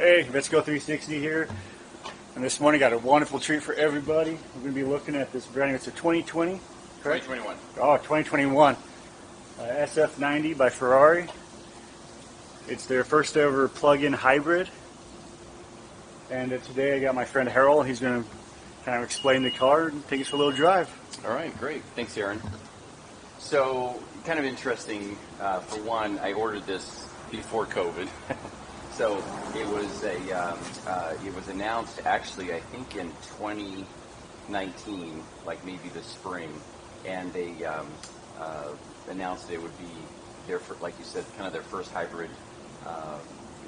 Hey, let's go 360 here. And this morning got a wonderful treat for everybody. We're going to be looking at this brand new, it's a 2020, correct? 2021. Oh, 2021. SF90 by Ferrari. It's their first ever plug-in hybrid. And today I got my friend Harrell. He's going to kind of explain the car and take us for a little drive. All right, great. Thanks, Aaron. So, kind of interesting. For one, I ordered this before COVID. So it was announced actually, I think in 2019, like maybe the spring, and they announced it would be their, like you said, kind of their first hybrid.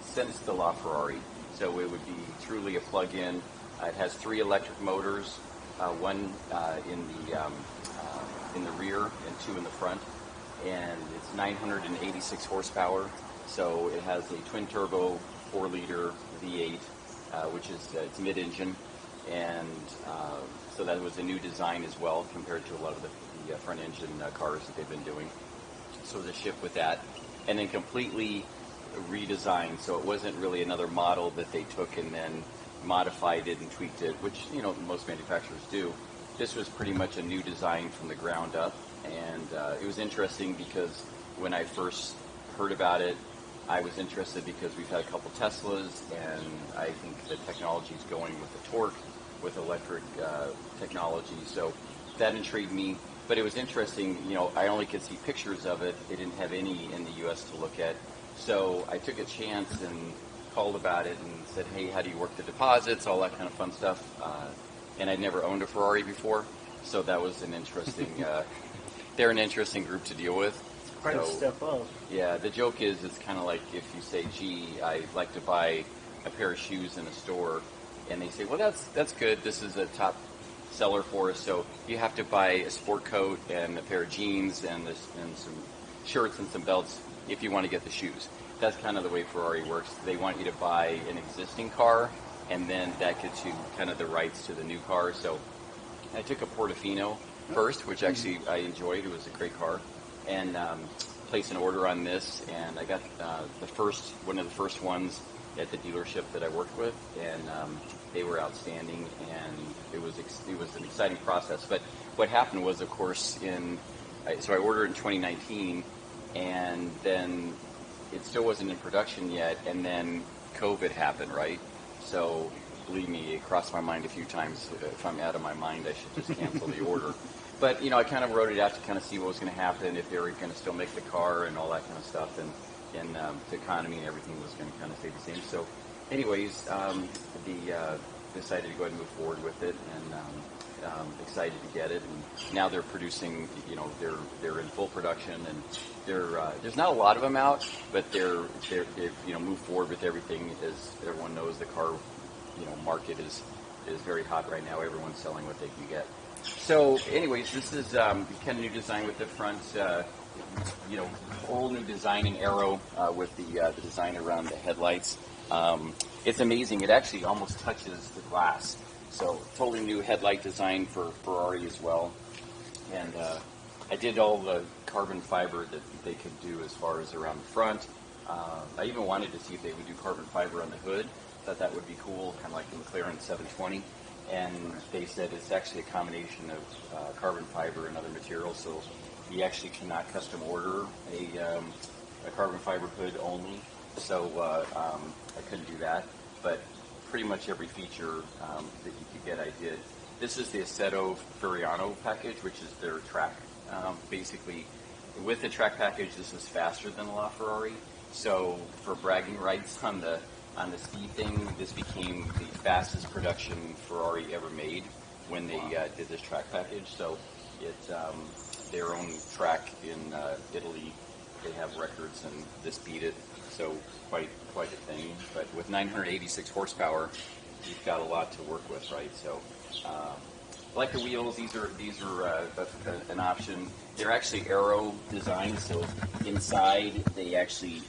Since the LaFerrari, so it would be truly a plug-in. It has 3 electric motors, one in the rear and 2 in the front, and it's 986 horsepower. So it has a twin-turbo 4-liter V8, which is it's mid-engine, and so that was a new design as well compared to a lot of the front-engine cars that they've been doing. So it was a shift with that, and then completely redesigned. So it wasn't really another model that they took and then modified it and tweaked it, which most manufacturers do. This was pretty much a new design from the ground up, and it was interesting because when I first heard about it, I was interested because we've had a couple Teslas, and I think the technology is going with the torque, with electric technology, so that intrigued me. But it was interesting, I only could see pictures of it. They didn't have any in the U.S. to look at. So I took a chance and called about it and said, hey, how do you work the deposits, all that kind of fun stuff. And I'd never owned a Ferrari before, so that was an interesting, they're an interesting group to deal with. Quite a step up. Yeah, the joke is it's kind of like if you say, gee, I'd like to buy a pair of shoes in a store, and they say, well, that's good. This is a top seller for us, so you have to buy a sport coat and a pair of jeans and some shirts and some belts if you want to get the shoes. That's kind of the way Ferrari works. They want you to buy an existing car, and then that gets you kind of the rights to the new car. So I took a Portofino first, which actually I enjoyed. It was a great car. And placed an order on this, and I got one of the first ones at the dealership that I worked with, and they were outstanding, and it was an exciting process. But what happened was, of course, so I ordered it in 2019, and then it still wasn't in production yet, and then COVID happened, right? So believe me, it crossed my mind a few times. If I'm out of my mind, I should just cancel the order. But, I kind of wrote it out to kind of see what was going to happen, if they were going to still make the car and all that kind of stuff, and the economy and everything was going to kind of stay the same. So anyways, decided to go ahead and move forward with it, and excited to get it. And now they're producing, they're in full production, and there's not a lot of them out, but they've moved forward with everything. As everyone knows, the car, market is very hot right now. Everyone's selling what they can get. So, anyways, this is kind of new design with the front, whole new design and aero with the design around the headlights. It's amazing. It actually almost touches the glass. So, totally new headlight design for Ferrari as well. And I did all the carbon fiber that they could do as far as around the front. I even wanted to see if they would do carbon fiber on the hood. Thought that would be cool, kind of like the McLaren 720. And they said it's actually a combination of carbon fiber and other materials, so you actually cannot custom order a carbon fiber hood only. So I couldn't do that, but pretty much every feature that you could get, I did. This is the Assetto Fiorano package, which is their track. Basically, with the track package, this is faster than the LaFerrari. So for bragging rights on the speed thing, this became the fastest production Ferrari ever made when they did this track package. So it's their own track in Italy. They have records, and this beat it. So quite a thing. But with 986 horsepower, you've got a lot to work with, right? So like the wheels, these are an option. They're actually aero designed, so inside they actually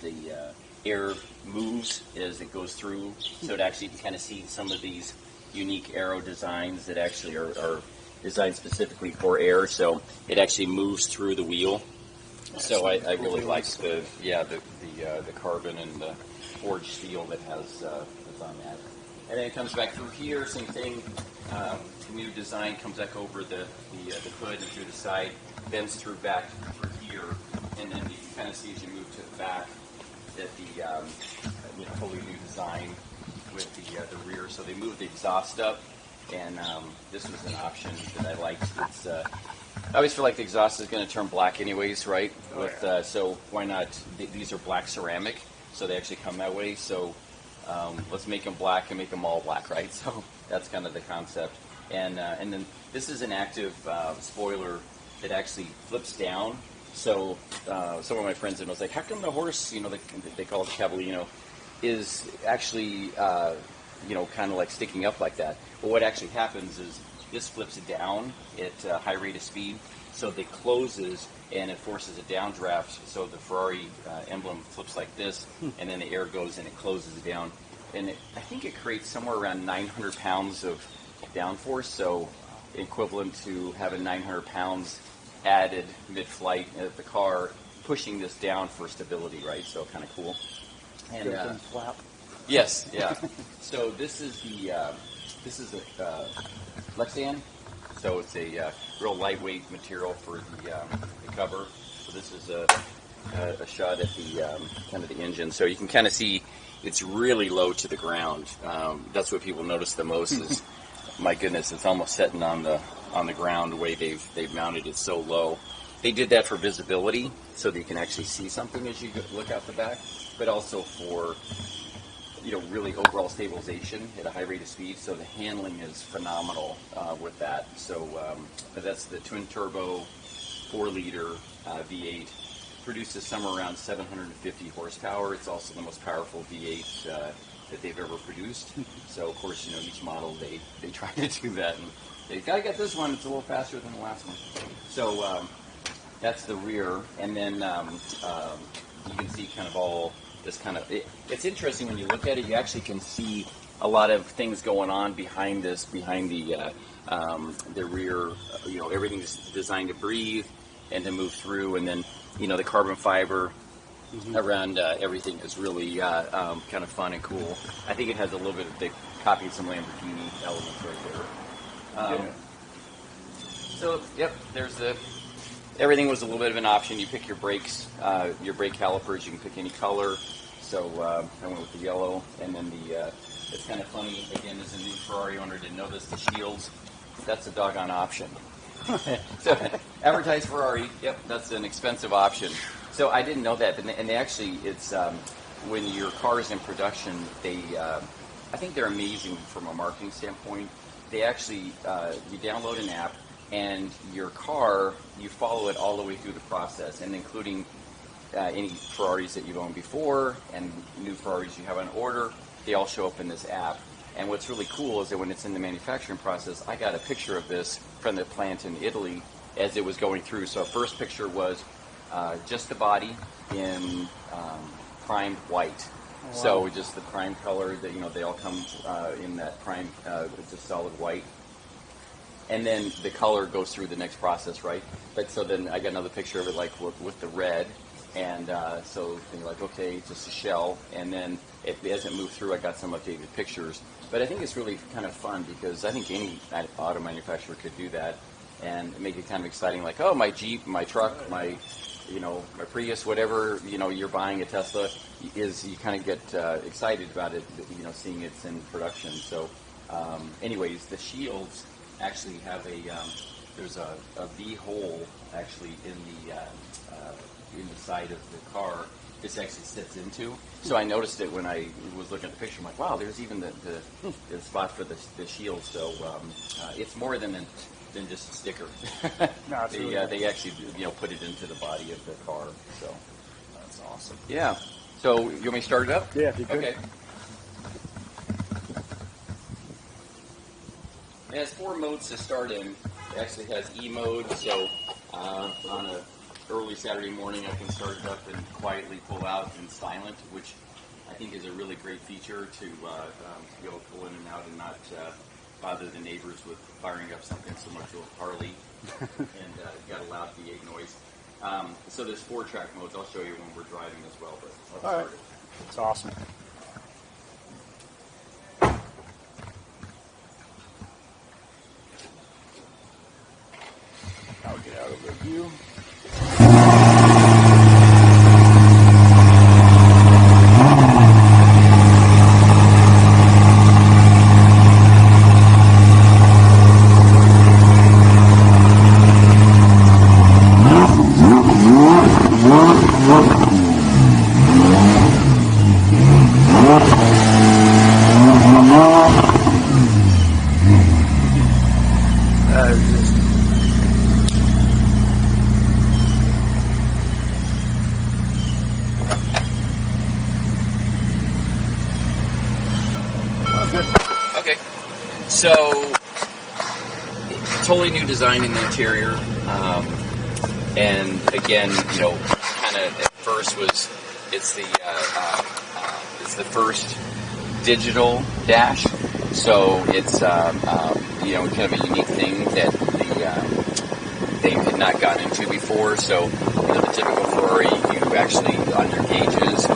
the air moves as it goes through, so it actually you can kind of see some of these unique aero designs that actually are designed specifically for air, so it actually moves through the wheel. So I really like the carbon and forged steel that has that's on that. And then it comes back through here, same thing. New design comes back over the hood and through the side, bends through back through here, and then you can kind of see as you move to the back that the totally new design with the rear. So they moved the exhaust up, and this was an option that I liked. It's I always feel like the exhaust is going to turn black anyways, right? So why not? These are black ceramic, so they actually come that way. So let's make them black and make them all black, right? So that's kind of the concept. And then this is an active spoiler that actually flips down. So some of my friends and I was like, how come the horse, they call it the cavallino, is actually kind of like sticking up like that? Well, what actually happens is this flips it down at a high rate of speed, so it closes and it forces a downdraft. So the Ferrari emblem flips like this, and then the air goes and it closes it down. And I think it creates somewhere around 900 pounds of downforce, so equivalent to having 900 pounds added mid-flight at the car, pushing this down for stability, right? So kind of cool. And flap. yes, yeah. So this is a Lexan. So it's a real lightweight material for the cover. So this is a shot at the kind of the engine. So you can kind of see it's really low to the ground. That's what people notice the most is, my goodness, it's almost sitting on the ground the way they've mounted it so low. They did that for visibility, so that you can actually see something as you look out the back, but also for really overall stabilization at a high rate of speed. So the handling is phenomenal with that. So that's the twin turbo 4-liter V8. Produces somewhere around 750 horsepower. It's also the most powerful V8 that they've ever produced. So of course, each model they try to do that, and they gotta get this one. It's a little faster than the last one. So that's the rear, and then you can see kind of all this kind of. It's interesting when you look at it. You actually can see a lot of things going on behind this, behind the rear. Everything's designed to breathe and to move through, and then the carbon fiber around everything is really kind of fun and cool. I think it has a little bit of, they copied some Lamborghini elements right there. So, yep, everything was a little bit of an option. You pick your brakes, your brake calipers, you can pick any color. So I went with the yellow, and then it's kind of funny, again, as a new Ferrari owner, didn't know this, the shields, that's a doggone option. So, advertised Ferrari, yep, that's an expensive option. So I didn't know that, and they actually, it's when your car is in production, I think they're amazing from a marketing standpoint. They actually, you download an app, and your car, you follow it all the way through the process, and including any Ferraris that you've owned before and new Ferraris you have on order, they all show up in this app. And what's really cool is that when it's in the manufacturing process, I got a picture of this from the plant in Italy as it was going through. So first picture was just the body in primed white. Wow. So just the prime color that they all come in that prime, just solid white. And then the color goes through the next process, right? But so then I got another picture of it like with the red. And so you're like, okay, just a shell. And then as it moved through, I got some updated pictures. But I think it's really kind of fun because I think any auto manufacturer could do that and make it kind of exciting. Like, oh, my Jeep, my truck, my Prius, whatever, you're buying a Tesla, you kind of get excited about it, seeing it's in production. So anyways, the shields actually have there's a V hole actually in the side of the car this actually sits into. So I noticed it when I was looking at the picture. I'm like, wow, there's even the spot for the shield. So it's more than just a sticker. No, they actually put it into the body of the car. So that's awesome. Yeah. So you want me to start it up? Yeah, if you could. Okay. It has 4 modes to start in. It actually has E mode, so on a early Saturday morning I can start it up and quietly pull out in silent, which I think is a really great feature to be able to pull in and out and not bother the neighbors with firing up something similar to a Harley and got a loud V8 noise. So there's 4 track modes. I'll show you when we're driving as well, but I'll start it. It's awesome. view. Okay, so totally new design in the interior, and again, you know, kind of at first was it's the first digital dash, so it's you know, kind of a unique thing that they had not gotten into before. So, you know, the typical Ferrari, you actually on your gauges you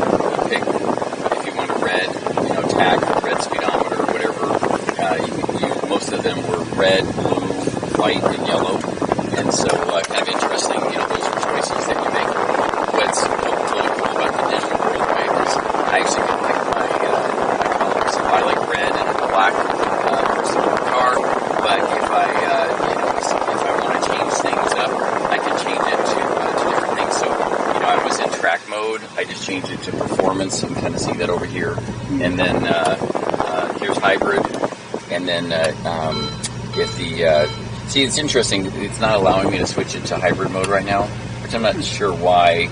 pick if you want a red, you know, tag, red speedometer, whatever. Most of them were red, blue, white, and yellow, and so kind of interesting. You know, those are choices that you make. What's really cool about the digital world, right, is I actually can pick my colors. If I like red and black for the car, but if I if I want to change things up, I can change it to different things. So, you know, I was in track mode. I just changed it to performance. You can kind of see that over here, and then here's hybrid. And then if the see, it's interesting. It's not allowing me to switch it to hybrid mode right now, which I'm not sure why.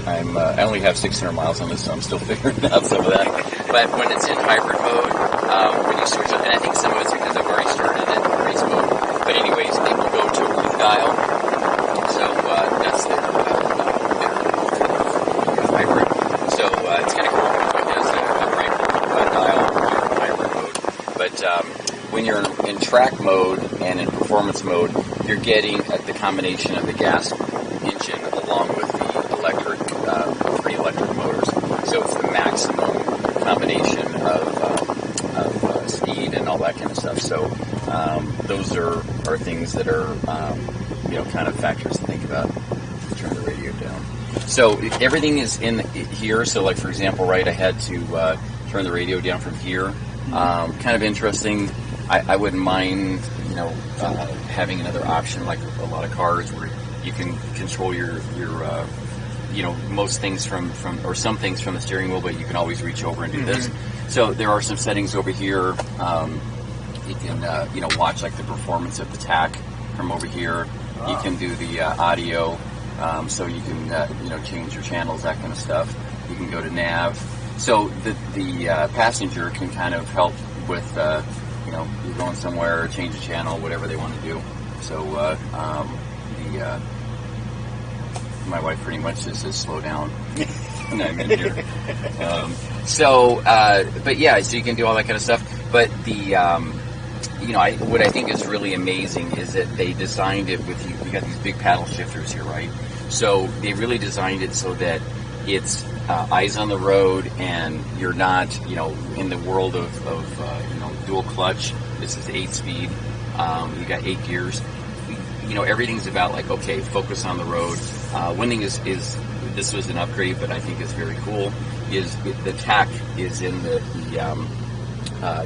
I only have 600 miles on this, so I'm still figuring out some of that. But when it's in hybrid mode, when you switch it, and I think some of it's because I've already started it in race mode. But anyways, it will go to a blue dial. So that's their hybrid. So it's kind of cool. So it has a bright dial in hybrid mode. But when you're in track mode and in performance mode, you're getting the combination of the gas engine along with the electric, 3 electric motors. So it's the maximum combination of speed and all that kind of stuff. So those are things that are you know, kind of factors to think about. Turn the radio down. So everything is in here. So like, for example, right, I had to turn the radio down from here. Kind of interesting. I wouldn't mind, you know, having another option like a lot of cars where you can control your you know, most things from or some things from the steering wheel, but you can always reach over and do this. So there are some settings over here. You can you know, watch like the performance of the tack from over here. You can do the audio, so you can you know, change your channels, that kind of stuff. You can go to nav. So the passenger can kind of help with you know, you're going somewhere, change the channel, whatever they want to do. So my wife pretty much just says slow down when I'm in here. But yeah, so you can do all that kind of stuff. But the you know, what I think is really amazing is that they designed it with you got these big paddle shifters here, right? So they really designed it so that it's eyes on the road, and you're not, you know, in the world of you know, dual clutch. This is 8-speed. You got 8 gears. You know, everything's about like, okay, focus on the road. One thing is this was an upgrade, but I think is very cool. Is the tack is in the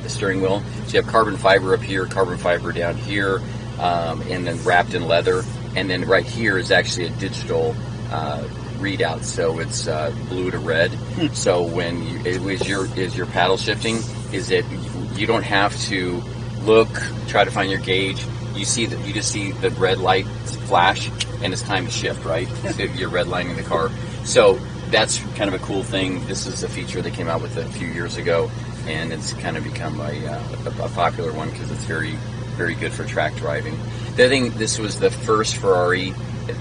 steering wheel. So you have carbon fiber up here, carbon fiber down here, and then wrapped in leather. And then right here is actually a digital readout, so it's blue to red. So when your paddle shifting, is that you don't have to look, try to find your gauge. You just see the red light flash, and it's time to shift, right? So you're redlining the car. So that's kind of a cool thing. This is a feature they came out with a few years ago, and it's kind of become a popular one because it's very, very good for track driving. The other thing, this was the first Ferrari.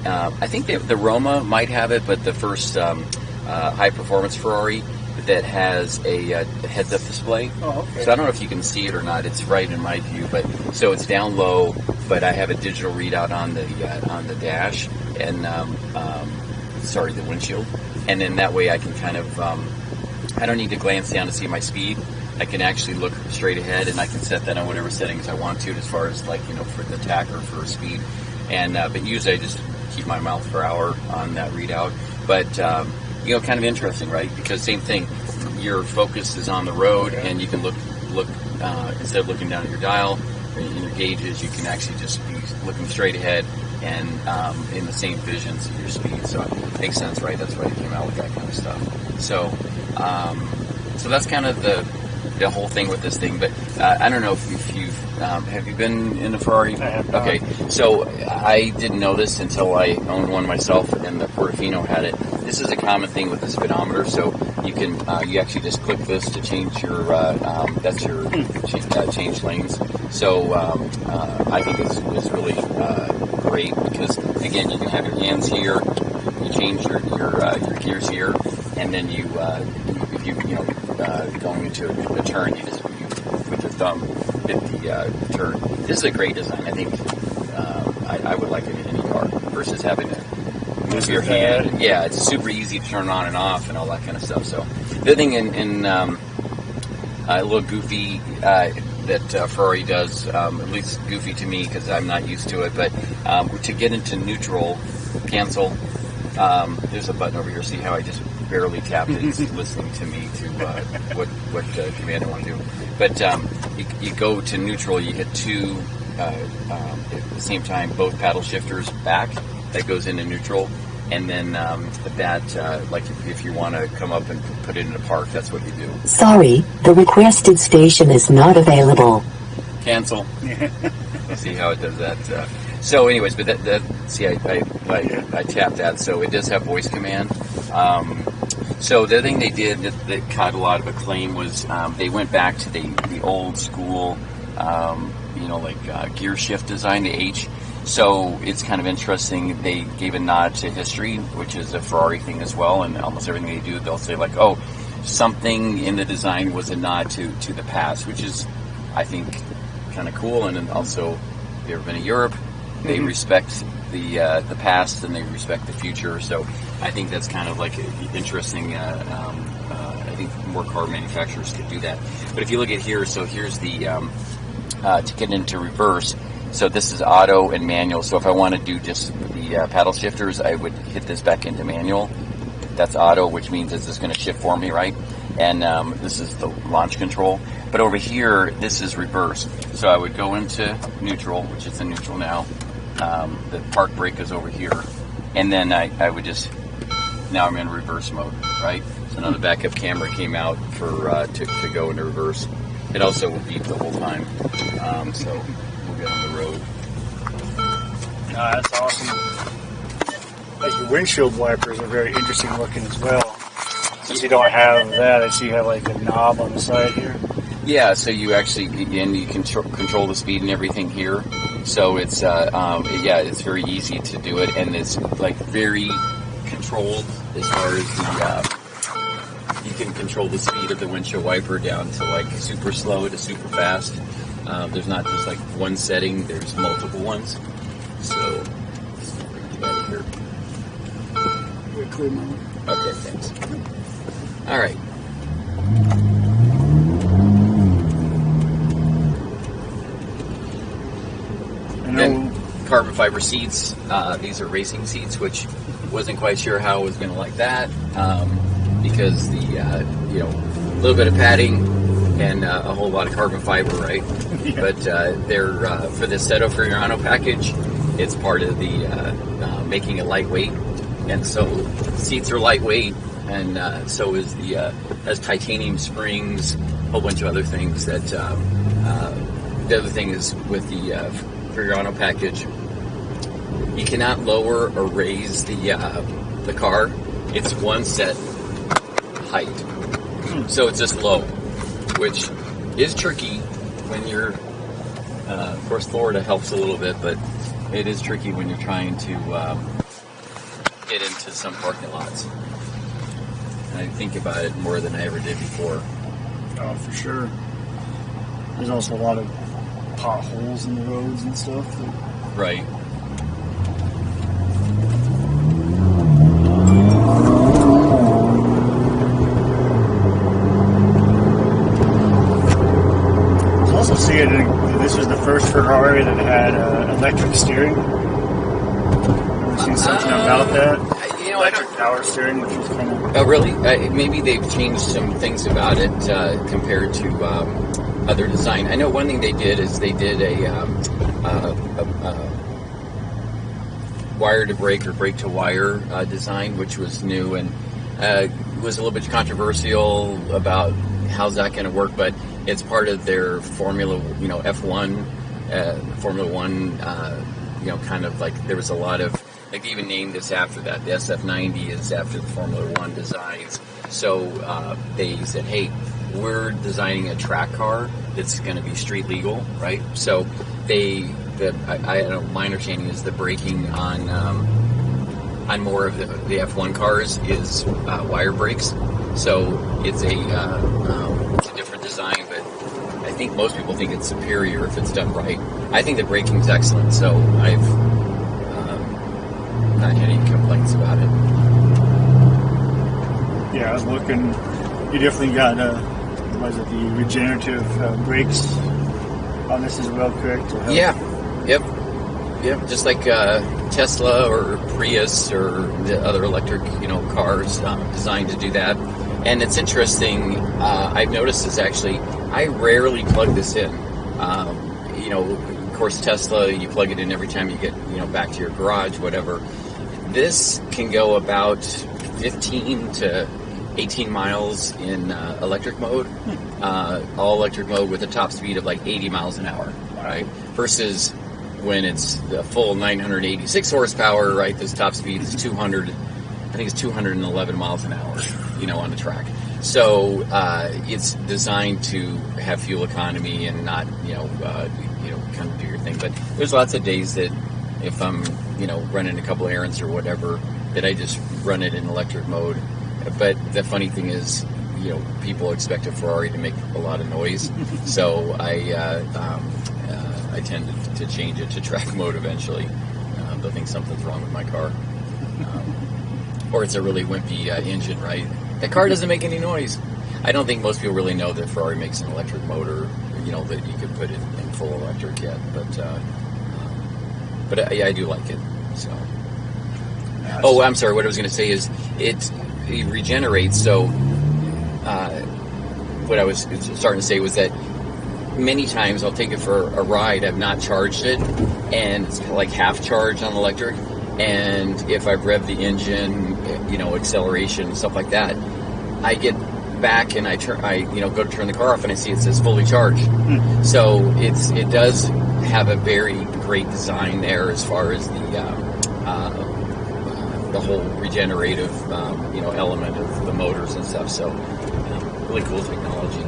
I think the Roma might have it, but the first high-performance Ferrari that has a heads-up display. Oh, okay. So I don't know if you can see it or not. It's right in my view, but so it's down low. But I have a digital readout on the dash and the windshield, and then that way I can kind of I don't need to glance down to see my speed. I can actually look straight ahead, and I can set that on whatever settings I want to, as far as, like, you know, for the tack or for speed. And but usually I just keep my miles per hour on that readout. But you know, kind of interesting, right? Because same thing, your focus is on the road, and you can look instead of looking down at your dial in your gauges, you can actually just be looking straight ahead and in the same vision to your speed. So it makes sense, right? That's why they came out with that kind of stuff. So so that's kind of the whole thing with this thing. But I don't know if you've have you been in a Ferrari? I have not. Okay, so I didn't know this until I owned one myself, and the Portofino had it. This is a common thing with the speedometer. So you can you actually just click this to change your that's your change lanes. So I think it's really great because again you can have your hands here, you change your gears here, and then you if you going into a turn, you just with your thumb hit the turn. This is a great design. I think I would like it in any car versus having to move your hand. Yeah, it's super easy to turn on and off and all that kind of stuff. So the other thing in a little goofy that Ferrari does, at least goofy to me because I'm not used to it, but to get into neutral, cancel, there's a button over here. See how I just barely tapped it? It's listening to me to what command I want to do. But you go to neutral, you hit two at the same time, both paddle shifters back. That goes into neutral, and then like if you want to come up and put it in a park, that's what you do. Sorry, the requested station is not available. Cancel. See how it does that. So, anyways, but that see, I tapped that, so it does have voice command. So the other thing they did that caught a lot of acclaim was they went back to the old school, gear shift design, the H. So it's kind of interesting. They gave a nod to history, which is a Ferrari thing as well, and almost everything they do, they'll say like, oh, something in the design was a nod to the past, which is, I think, kind of cool. And then also, if you've ever been to Europe, they respect the past and they respect the future. So I think that's kind of like interesting. I think more car manufacturers could do that. But if you look at here, so here's the to get into reverse. So this is auto and manual. So if I want to do just the paddle shifters, I would hit this back into manual. That's auto, which means it's just going to shift for me, right? And this is the launch control. But over here, this is reverse. So I would go into neutral, which is in neutral now. The park brake is over here. And then I would just, now I'm in reverse mode, right? So now the backup camera came out for to go into reverse. It also will beep the whole time. So we'll get on the road. That's awesome. Like your windshield wipers are very interesting looking as well. Since you don't have that, I see you have like a knob on the side here. Yeah, so you actually, and you can control the speed and everything here. So it's, it's very easy to do it, and it's like very controlled as far as you can control the speed of the windshield wiper down to like super slow to super fast. There's not just like one setting, there's multiple ones. So, let's get out of here. Clear mode. Okay, thanks. All right. Then carbon fiber seats. These are racing seats, which wasn't quite sure how I was going to like that because the a little bit of padding and a whole lot of carbon fiber, right? Yeah. But they're for the Stadale package. It's part of the making it lightweight, and so seats are lightweight, and so is the has titanium springs, a whole bunch of other things. That the other thing is with the Ferrari package, you cannot lower or raise the car. It's one set height, so it's just low, which is tricky when you're. Of course, Florida helps a little bit, but it is tricky when you're trying to get into some parking lots. And I think about it more than I ever did before. Oh, for sure. There's also a lot of potholes in the roads and stuff. Right. I also see it. This was the first Ferrari that had electric steering. mentioning something about that. You know, I Electric power steering, which is kind of... Oh, really? Maybe they've changed some things about it compared to other design. I know one thing they did is they did a wire to brake or brake to wire design, which was new and was a little bit controversial about how's that going to work, but it's part of their Formula, F1, Formula One, kind of like there was a lot of, like they even named this after that. The SF90 is after the Formula One designs. So they said, hey, we're designing a track car that's going to be street legal, right? So I don't know, my understanding is the braking on more of the F1 cars is wire brakes. So it's a different design, but I think most people think it's superior if it's done right. I think the braking is excellent, so I've not had any complaints about it. Yeah, I was looking. You definitely got the regenerative brakes on this as well, correct? Yeah. Yep. Just like Tesla or Prius or the other electric, cars designed to do that. And it's interesting. I've noticed this actually. I rarely plug this in. Of course, Tesla, you plug it in every time you get, back to your garage, whatever. This can go about 15 to 18 miles in electric mode, all electric mode with a top speed of like 80 miles an hour, right? Versus when it's the full 986 horsepower, right? This top speed is 211 miles an hour, on the track. So it's designed to have fuel economy and not, kind of do your thing. But there's lots of days that if I'm, running a couple errands or whatever, that I just run it in electric mode. But the funny thing is, people expect a Ferrari to make a lot of noise, so I tend to change it to track mode eventually. They'll think something's wrong with my car, or it's a really wimpy engine, right? That car doesn't make any noise. I don't think most people really know that Ferrari makes an electric motor, that you could put it in full electric yet. But yeah, I do like it. So. Yes. Oh, I'm sorry. What I was going to say is it regenerates. So what I was starting to say was that many times I'll take it for a ride. I've not charged it, and it's like half charged on electric. And if I've revved the engine, acceleration, stuff like that, I get back and I go to turn the car off and I see it says fully charged. So it does have a very great design there as far as the whole regenerative element of the motors and stuff. So really cool technology.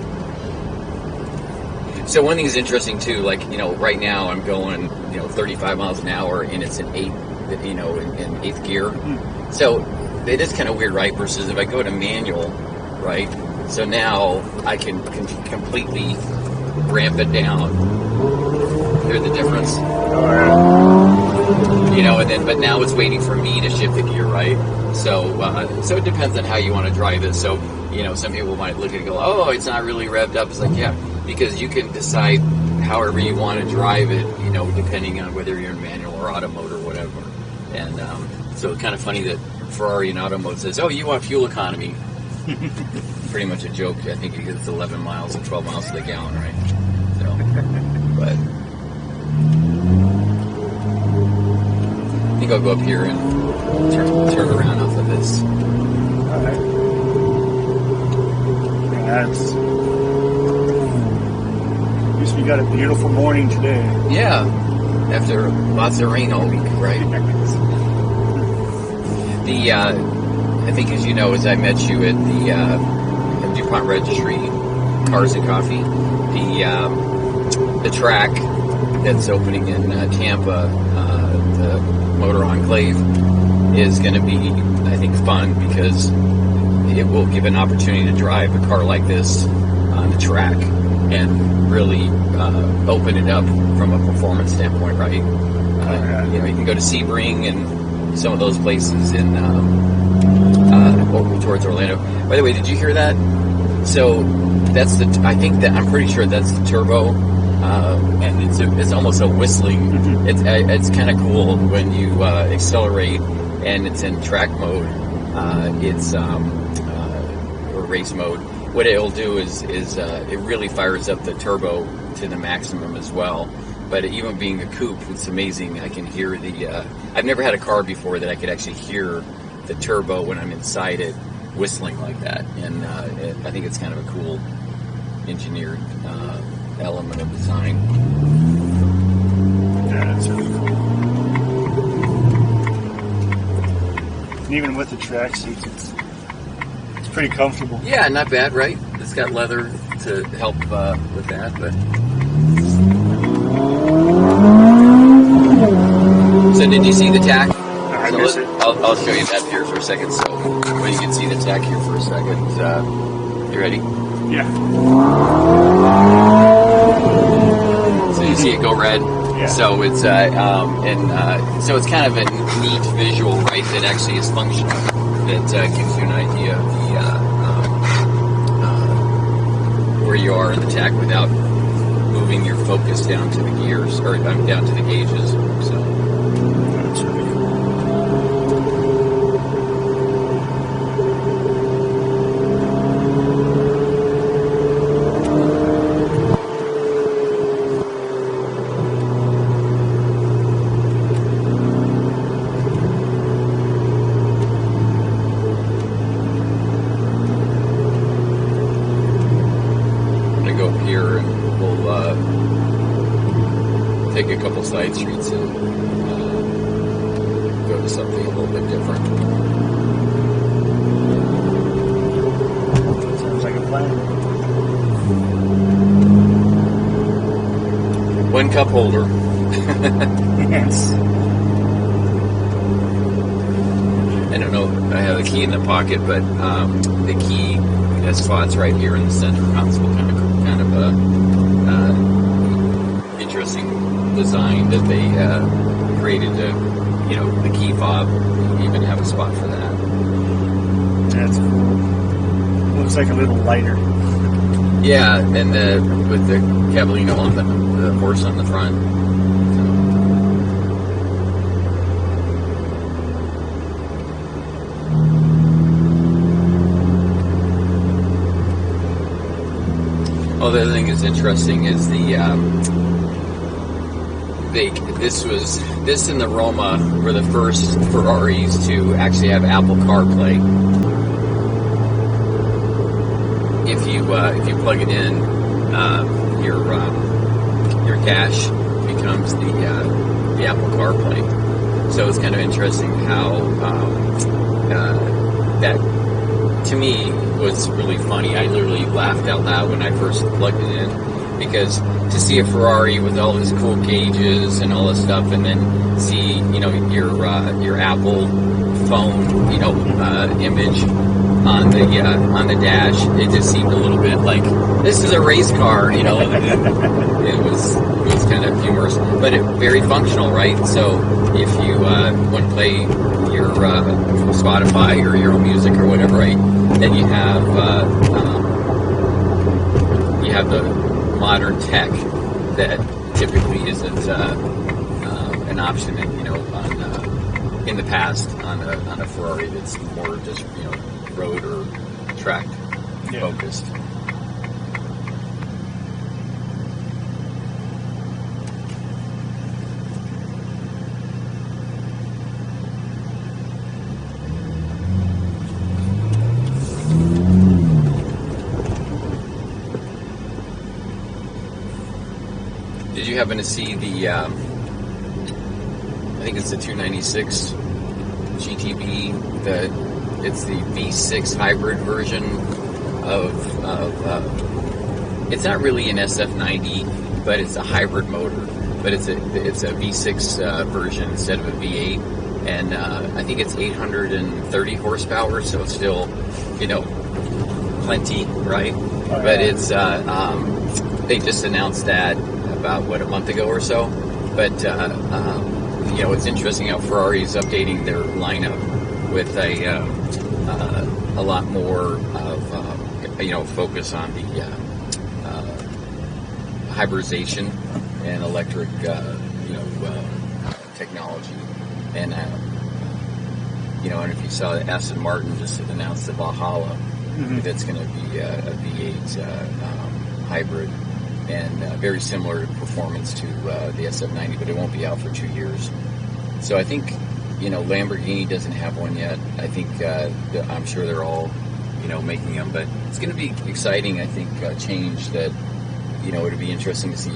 So one thing is interesting too, like right now I'm going 35 miles an hour and it's in eighth gear. So it is kind of weird, right? Versus if I go to manual, right? So now I can completely ramp it down. Hear the difference? But now it's waiting for me to shift the gear, right? So it depends on how you want to drive it. So, some people might look at it and go, oh, it's not really revved up. It's like, yeah, because you can decide however you want to drive it, depending on whether you're in manual or auto mode or whatever. And so it's kind of funny that Ferrari in auto mode says, oh, you want fuel economy. Pretty much a joke. I think it's 11 miles or 12 miles to the gallon, right? So, but I think I'll go up here and turn around off of this. Alright. That's... At least we got a beautiful morning today. Yeah, after lots of rain all week, right? I think, as you know, as I met you at the DuPont Registry, Cars and Coffee, the track that's opening in Tampa, the Motor Enclave, is going to be, I think, fun because it will give an opportunity to drive a car like this on the track and really open it up from a performance standpoint, right? You can go to Sebring and some of those places in over towards Orlando. By the way, did you hear that? So I'm pretty sure that's the turbo and it's almost a whistling. It's kind of cool when you accelerate and it's in track mode. It's or race mode. What it'll do is it really fires up the turbo to the maximum as well. But even being a coupe, it's amazing. I can hear the. I've never had a car before that I could actually hear the turbo when I'm inside it whistling like that, and I think it's kind of a cool engineered element of design. Yeah, that's really cool. And even with the track seats, it's pretty comfortable. Yeah, not bad, right? It's got leather to help with that, but. So did you see the tack? I miss it. I'll show you that here for a second. So well, you can see the tack here for a second. You ready? Yeah. So you see it go red. Yeah. So it's so it's kind of a neat visual, right? That actually is functional. That gives you an idea of the where you are in the tack without moving your focus down to the gears or down to the gauges. So. That's really cool. I'm gonna go up here and we'll take a couple side streets and go to something a little bit different. Sounds like a plan. One cup holder. Yes. I don't know. I have the key in the pocket, but the key spot's right here in the center console. Kind of a interesting design that they created. The key fob. You even have a spot for that. That's cool. Looks like a little lighter. Yeah, and with the Cavallino on the horse on the front. Oh, the other thing that's interesting is this and the Roma were the first Ferraris to actually have Apple CarPlay. If you plug it in, your dash becomes the Apple CarPlay. So it's kind of interesting how that to me was really funny. I literally laughed out loud when I first plugged it in, because to see a Ferrari with all these cool gauges and all this stuff, and then see your Apple phone image on the dash, it just seemed a little bit like this is a race car. It was kind of humorous, but very functional, right? So if you want to play your Spotify or your own music or whatever, right, then you have the modern tech that typically isn't an option in the past on a Ferrari that's more just road or track focused. Did you happen to see the, I think it's the 296 GTB, it's the V6 hybrid version of it's not really an SF90, but it's a hybrid motor, but it's a V6 version instead of a V8, and I think it's 830 horsepower, so it's still, plenty, right? But it's, they just announced that about a month ago or so. But it's interesting how Ferrari is updating their lineup with a lot more of focus on the hybridization and electric, technology. And I don't know if you saw that Aston Martin just announced the Valhalla. That's going to be a V8 hybrid, and very similar performance to the SF90, but it won't be out for 2 years. So I think, Lamborghini doesn't have one yet. I think I'm sure they're all, making them, but it's going to be exciting. I think change that, it'd be interesting to see.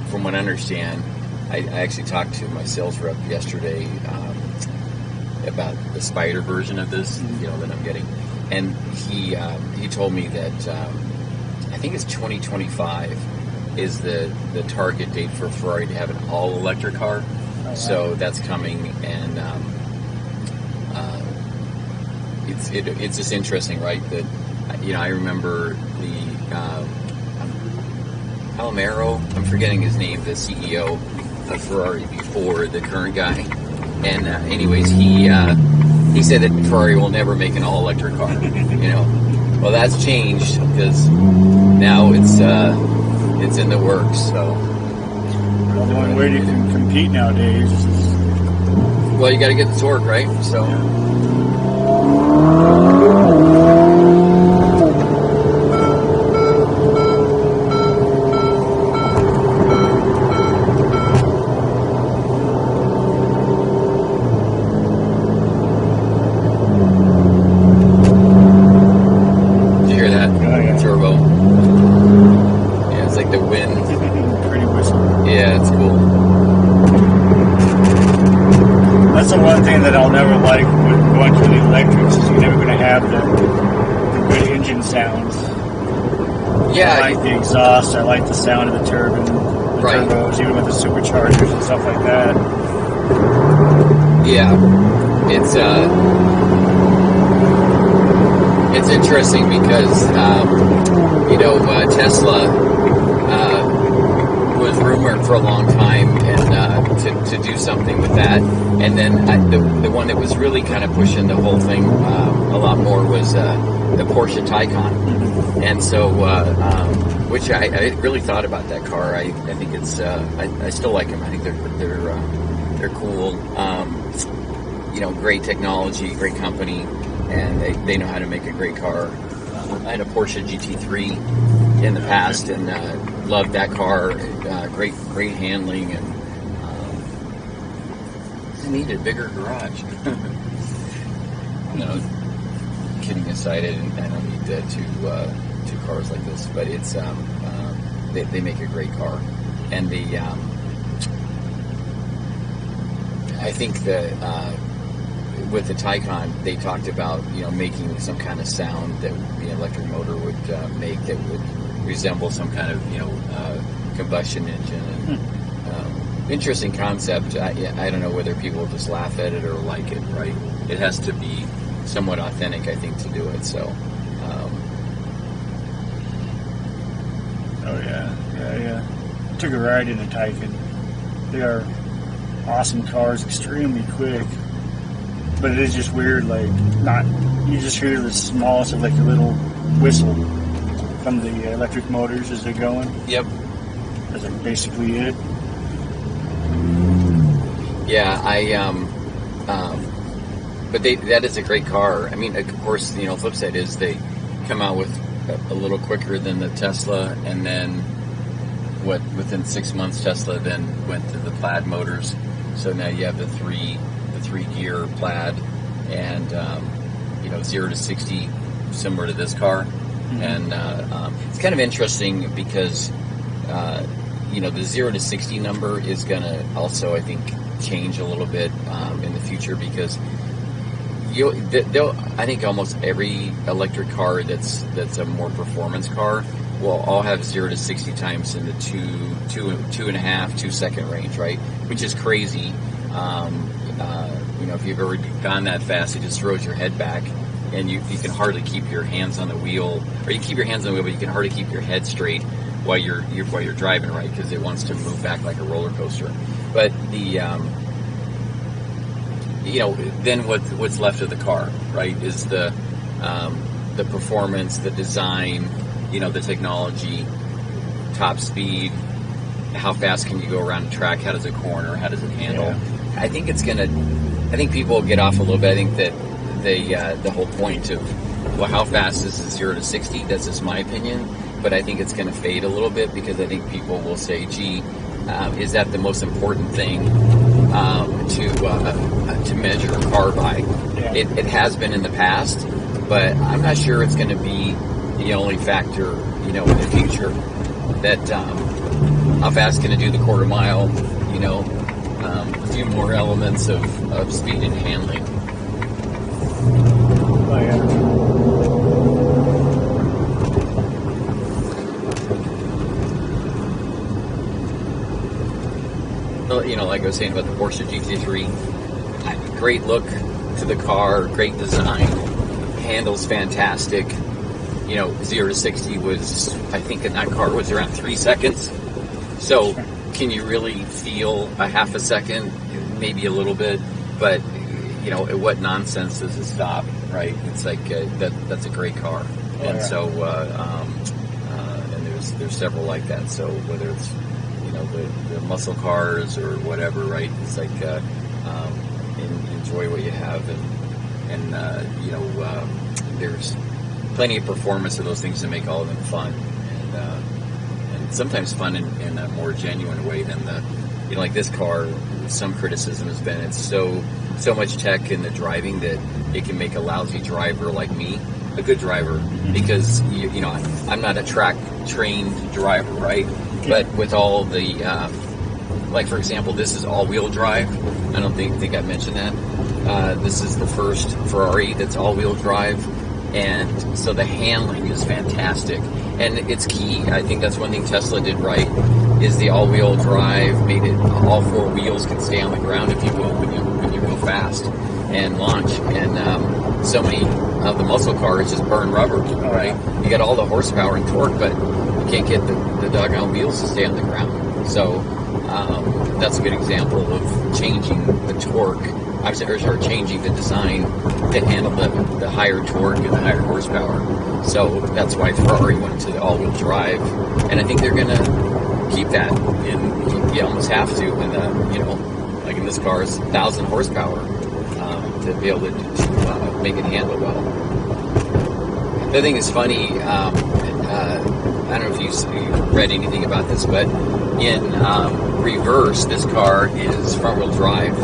From what I understand, I actually talked to my sales rep yesterday about the Spider version of this, that I'm getting, and he told me that I think it's 2025 is the target date for Ferrari to have an all electric car. So that's coming, and it's just interesting, right? That I remember the Palomero, I'm forgetting his name, the CEO of Ferrari before the current guy, and anyways, he said that Ferrari will never make an all electric car. Well, that's changed because now it's in the works. So. Well, the only way you can compete nowadays is... Well, you got to get the torque, right? So. Did you hear that? Oh, yeah. Turbo. Yeah, it's like the wind. Pretty whistle. Yeah, it's cool. That's the one thing that I'll never like with going to the electrics is you're never going to have the good engine sounds. Yeah. I like the exhaust. I like the sound of the turbine, the Right. turbos, even with the superchargers and stuff like that. Yeah, it's interesting because Tesla was rumored for a long time and to do something with that, and then the one that was really kind of pushing the whole thing a lot more was the Porsche Taycan, and so which I really thought about that car. I think it's I still like them. I think they're cool. Great technology, great company, and they know how to make a great car. I had a Porsche GT3 in the past and loved that car. Great handling, and just needed a bigger garage. Kidding aside, I don't need two cars like this, but it's they make a great car, and I think that with the Taycan, they talked about making some kind of sound that the electric motor would make that would resemble some kind of combustion engine. And, interesting concept. I don't know whether people just laugh at it or like it. Right? It has to be somewhat authentic, I think, to do it. So. Oh yeah. I took a ride in a Taycan. They are awesome cars, extremely quick. But it is just weird, you just hear the smallest of a little whistle from the electric motors as they're going. Yep. That's basically it. Yeah, but that is a great car. I mean, of course, flip side is they come out with a little quicker than the Tesla, and then within 6 months, Tesla then went to the plaid motors. So now you have the three gear plaid, and 0 to 60 similar to this car. Mm-hmm. And it's kind of interesting because the 0 to 60 number is going to also, I think, change a little bit in the future, because I think almost every electric car that's a more performance car will all have 0 to 60 times in the 2.5, 2 second range, right? Which is crazy. If you've ever gone that fast, it just throws your head back, and you can hardly keep your hands on the wheel, or you keep your hands on the wheel, but you can hardly keep your head straight while you're driving, right? Because it wants to move back like a roller coaster. But then what's left of the car, right, is the performance, the design, the technology. top speed, how fast can you go around the track, how does it corner, how does it handle. Yeah. I think people will get off a little bit. I think that the whole point of, well, how fast is the 0 to 60? That's just my opinion, but I think it's going to fade a little bit, because I think people will say, gee, is that the most important thing to measure a car by? Yeah. It has been in the past, but I'm not sure it's going to be the only factor, in the future. That how fast can it do the quarter mile? A few more elements of speed and handling. Oh, yeah. Like I was saying about the Porsche GT3, great look to the car, great design, handles fantastic. 0 to 60 was, I think in that car was around 3 seconds. So can you really feel a half a second? Maybe a little bit, but at what nonsense does it stop, right? It's like that's a great car. Oh, And yeah. so and there's several like that. So whether it's the muscle cars or whatever, right? It's like enjoy what you have, and there's plenty of performance of those things to make all of them fun, and sometimes fun in a more genuine way than like this car. Some criticism has been it's so much tech in the driving that it can make a lousy driver like me a good driver, because I'm not a track trained driver, right? But with all the like, for example, this is all-wheel drive. I don't think I mentioned that. This is the first Ferrari that's all-wheel drive, and so the handling is fantastic, and it's key. I think that's one thing Tesla did right, is the all-wheel drive made it all four wheels can stay on the ground, if you will, when you go fast and launch. And so many of the muscle cars just burn rubber, right? You got all the horsepower and torque, but you can't get the doggone wheels to stay on the ground. So that's a good example of changing the torque, or changing the design to handle the higher torque and the higher horsepower. So that's why Ferrari went to the all-wheel drive, and I think they're going to keep that. And you almost have to. And like in this car, it's 1,000 horsepower to be able to make it handle well. The other thing is funny. I don't know if you've read anything about this, but in reverse, this car is front-wheel drive.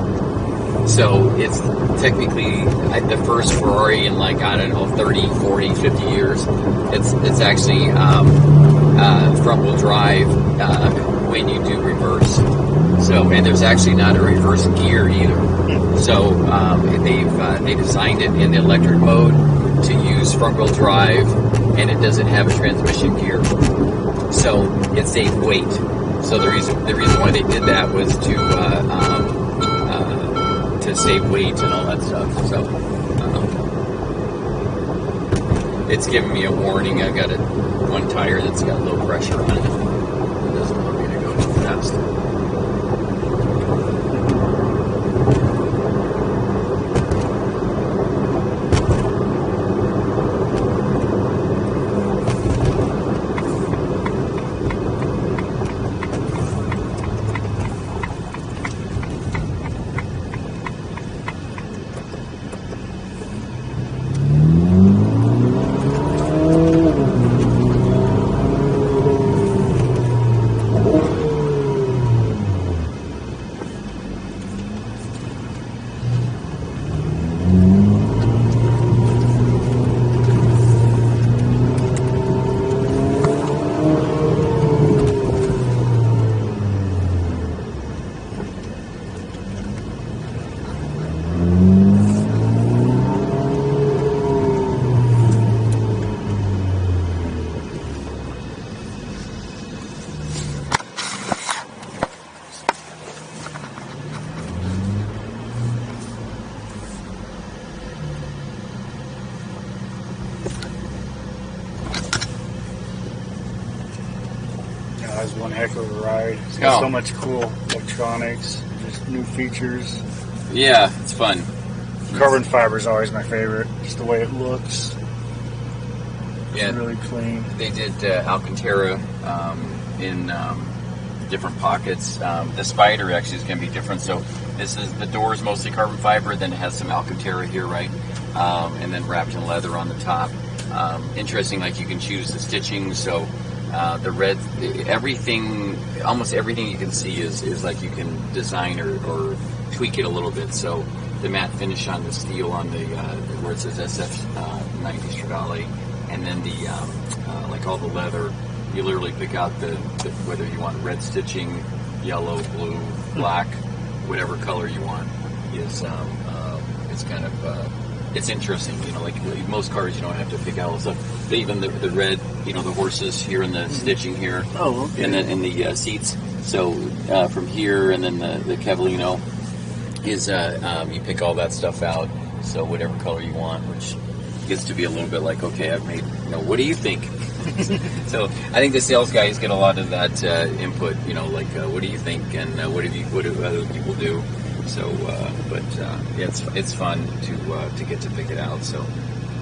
So it's technically the first Ferrari in, like, I don't know, 30, 40, 50 years. It's actually front-wheel drive when you do reverse. So, and there's actually not a reverse gear either. So they designed it in the electric mode to use front-wheel drive, and it doesn't have a transmission gear. So it saves weight. So the reason why they did that was to save weight and all that stuff. So it's giving me a warning. I got one tire that's got low pressure on it. It doesn't want me to go too fast. That was one heck of a ride. It's got Oh. so much cool electronics, just new features. Yeah, it's fun. Carbon fiber is always my favorite. Just the way it looks. It's Yeah. really clean. They did Alcantara in different pockets. The Spider actually is going to be different. So this is, the door is mostly carbon fiber, then it has some Alcantara here, right? And then wrapped in leather on the top. Interesting, like you can choose the stitching. So the red, everything, almost everything you can see is like you can design or tweak it a little bit. So the matte finish on the steel on the where it says SF90 Stradale, and then the like all the leather, you literally pick out the whether you want red stitching, yellow, blue, black, whatever color you want. Is it's kind of it's interesting, you know, like most cars you don't have to pick out all the stuff. But even the red, you know, the horses here and the stitching here, okay. in the seats. So from here and then the Cavallino is you pick all that stuff out. So whatever color you want, which gets to be a little bit like, okay, I've made, you know, what do you think? So I think the sales guys get a lot of that input, you know, like what do you think and what do other people do? So, yeah, it's fun to get to pick it out. So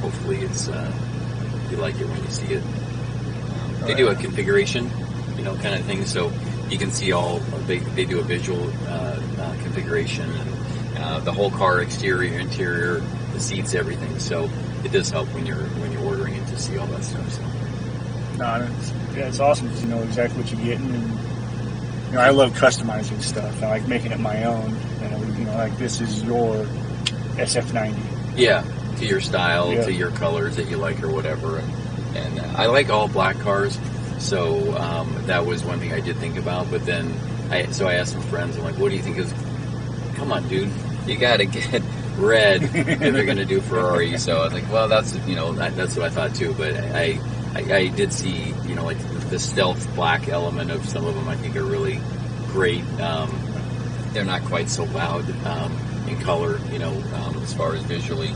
hopefully it's you like it when you see it. They do a configuration, you know, kind of thing. So you can see all they do a visual configuration and the whole car, exterior, interior, the seats, everything. So it does help when you're ordering it to see all that stuff. So. No, it's awesome because you know exactly what you're getting, and you know I love customizing stuff. I like making it my own. And you know, like this is your SF90. Yeah, to your style, yeah. To your colors that you like or whatever. And I like all black cars, so that was one thing I did think about. But then I asked some friends, I'm like, what do you think is? Come on, dude, you got to get red if they're going to do Ferrari. So I was like, well, that's that's what I thought too. But I did see, you know, like the stealth black element of some of them. I think are really great. They're not quite so loud in color, you know, as far as visually,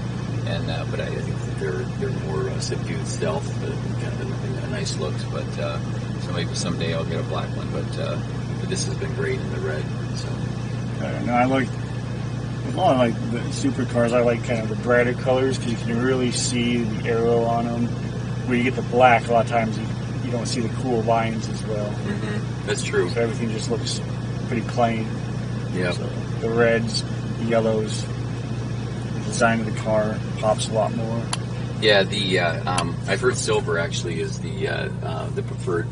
and but I think that they're more subdued stealth, kind of a nice looks. But so maybe someday I'll get a black one. But this has been great in the red. So No, I like a lot of like the supercars. I like kind of the brighter colors because you can really see the arrow on them. Where you get the black, a lot of times you don't see the cool lines as well. Mm-hmm. That's true. So everything just looks pretty plain. Yeah. So the reds, the yellows, the design of the car pops a lot more. Yeah, I've heard silver actually is the preferred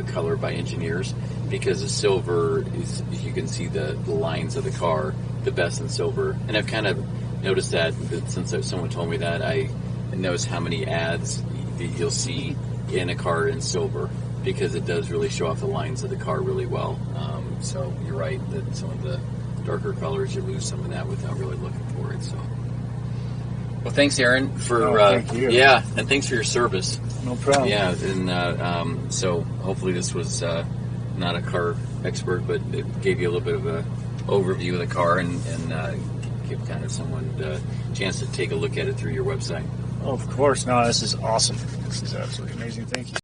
color by engineers because the silver is, you can see the lines of the car the best in silver. And I've kind of noticed that since someone told me that, I noticed how many ads you'll see in a car in silver because it does really show off the lines of the car really well. So you're right that some of the darker colors, you lose some of that without really looking for it. So, well, thanks, Aaron, for thank you. Yeah, and thanks for your service. No problem. Yeah, and so hopefully this was not a car expert, but it gave you a little bit of a overview of the car and give kind of someone a chance to take a look at it through your website. Oh, of course. No, this is awesome. This is absolutely amazing. Thank you.